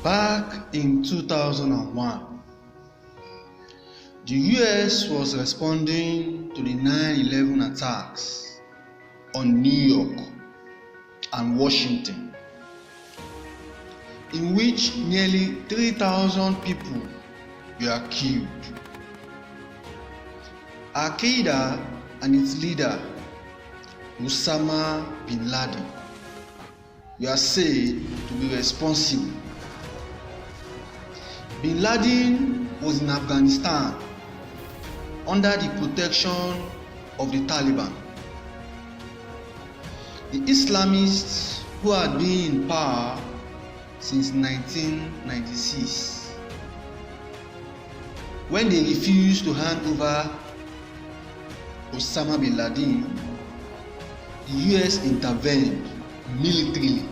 Back in 2001, the US was responding to the 9/11 attacks on New York and Washington, in which nearly 3,000 people were killed. Al-Qaeda and its leader, Osama Bin Laden, were said to be responsible. Bin Laden was in Afghanistan under the protection of the Taliban, the Islamists who had been in power since 1996. When they refused to hand over Osama Bin Laden, the US intervened militarily.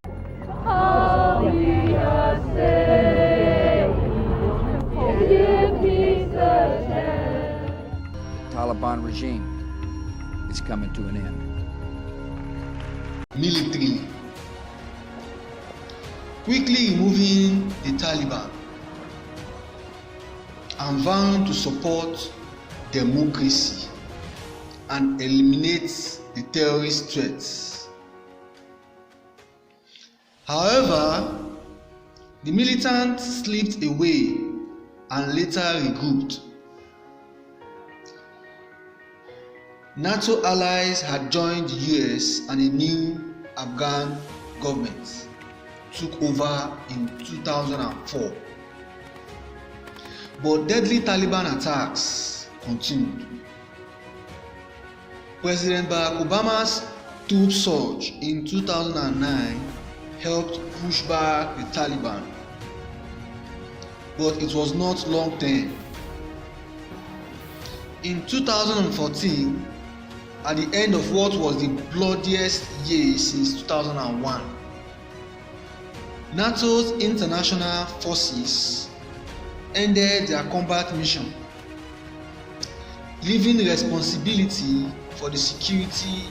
The Taliban regime is coming to an end. Militarily, quickly removing the Taliban and vowing to support democracy and eliminate the terrorist threats. However, the militants slipped away and later regrouped. NATO allies had joined the US and a new Afghan government took over in 2004. But deadly Taliban attacks continued. President Barack Obama's troop surge in 2009 helped push back the Taliban, but it was not long term. In 2014, at the end of what was the bloodiest year since 2001, NATO's international forces ended their combat mission, leaving responsibility for the security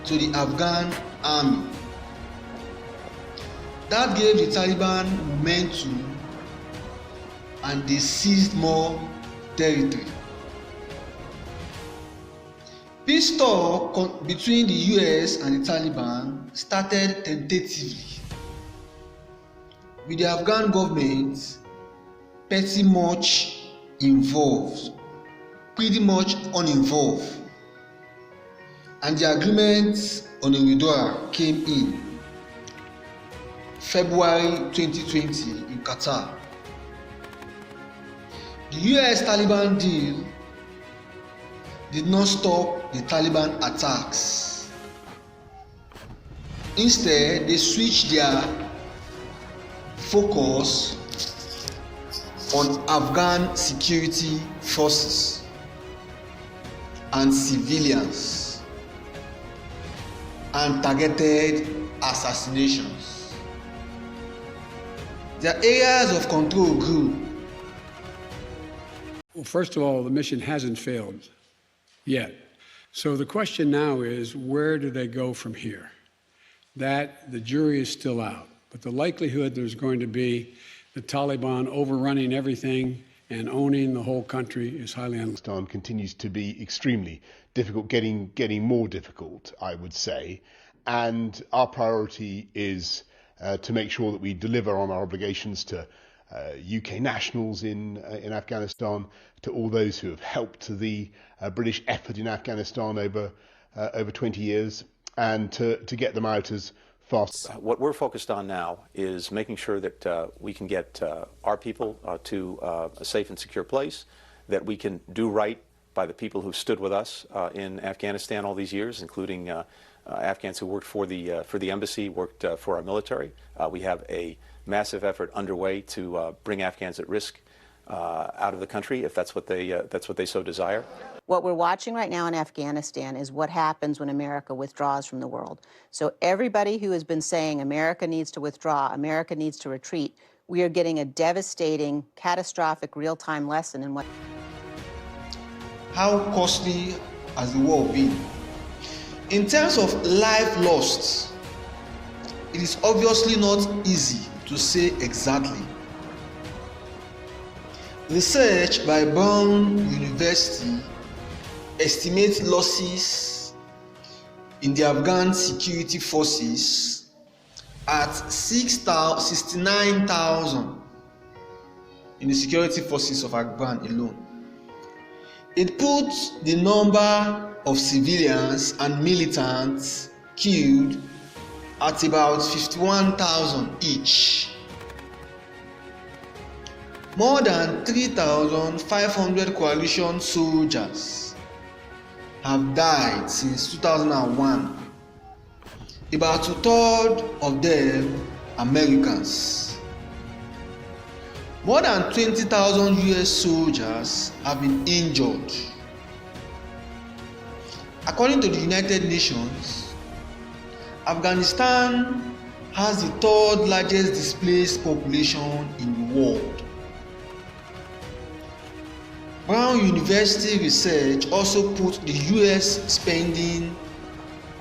to the Afghan army. That gave the Taliban momentum and they seized more territory. Peace talk between the US and the Taliban started tentatively, with the Afghan government pretty much uninvolved, and the agreement on a withdrawal came in February 2020 in Qatar. The US-Taliban deal did not stop the Taliban attacks. Instead, they switched their focus on Afghan security forces and civilians and targeted assassinations. Their areas of control grew. Well, first of all, the mission hasn't failed yet. So the question now is, where do they go from here? That the jury is still out. But the likelihood there's going to be the Taliban overrunning everything and owning the whole country is highly unlikely. Afghanistan continues to be extremely difficult, getting more difficult, I would say. And our priority is to make sure that we deliver on our obligations to UK nationals in Afghanistan, to all those who have helped the British effort in Afghanistan over 20 years, and to get them out as fast. What we're focused on now is making sure that we can get our people to a safe and secure place, that we can do right by the people who stood with us in Afghanistan all these years, including Afghans who worked for the embassy, worked for our military. We have a massive effort underway to bring Afghans at risk out of the country, if that's what they so desire. What we're watching right now in Afghanistan is what happens when America withdraws from the world. So everybody who has been saying America needs to withdraw, America needs to retreat, we are getting a devastating, catastrophic, real-time lesson in what. How costly has the war been? In terms of life lost, it is obviously not easy to say exactly. Research by Brown University estimates losses in the Afghan security forces at 69,000 in the security forces of Afghan alone. It puts the number of civilians and militants killed at about 51,000 each. More than 3,500 coalition soldiers have died since 2001. About 2/3 of them Americans. More than 20,000 US soldiers have been injured. According to the United Nations, Afghanistan has the 3rd largest displaced population in the world. Brown University research also put the US spending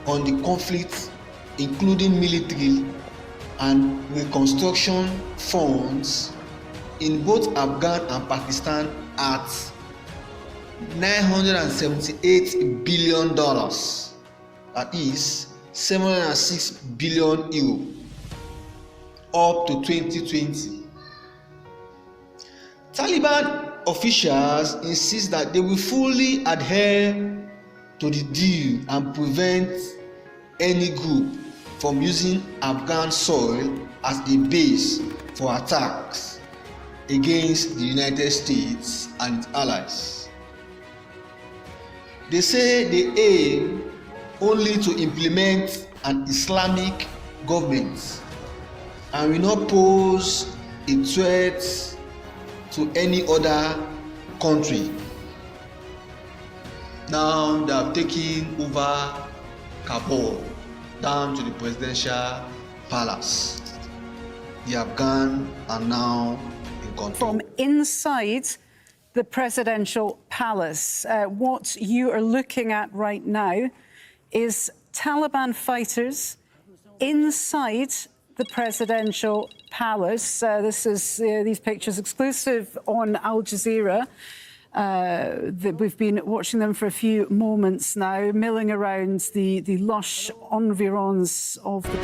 on the conflict, including military and reconstruction funds in both Afghan and Pakistan at $978 billion, that is 706 billion euro, up to 2020. Taliban officials insist that they will fully adhere to the deal and prevent any group from using Afghan soil as a base for attacks against the United States and its allies. They say they aim only to implement an Islamic government and will not pose a threat to any other country. Now they have taken over Kabul down to the presidential palace. The Afghans are now in control. From inside the presidential palace, what you are looking at right now is Taliban fighters inside the presidential palace. This is these pictures exclusive on Al Jazeera. We've been watching them for a few moments now, milling around the lush environs of the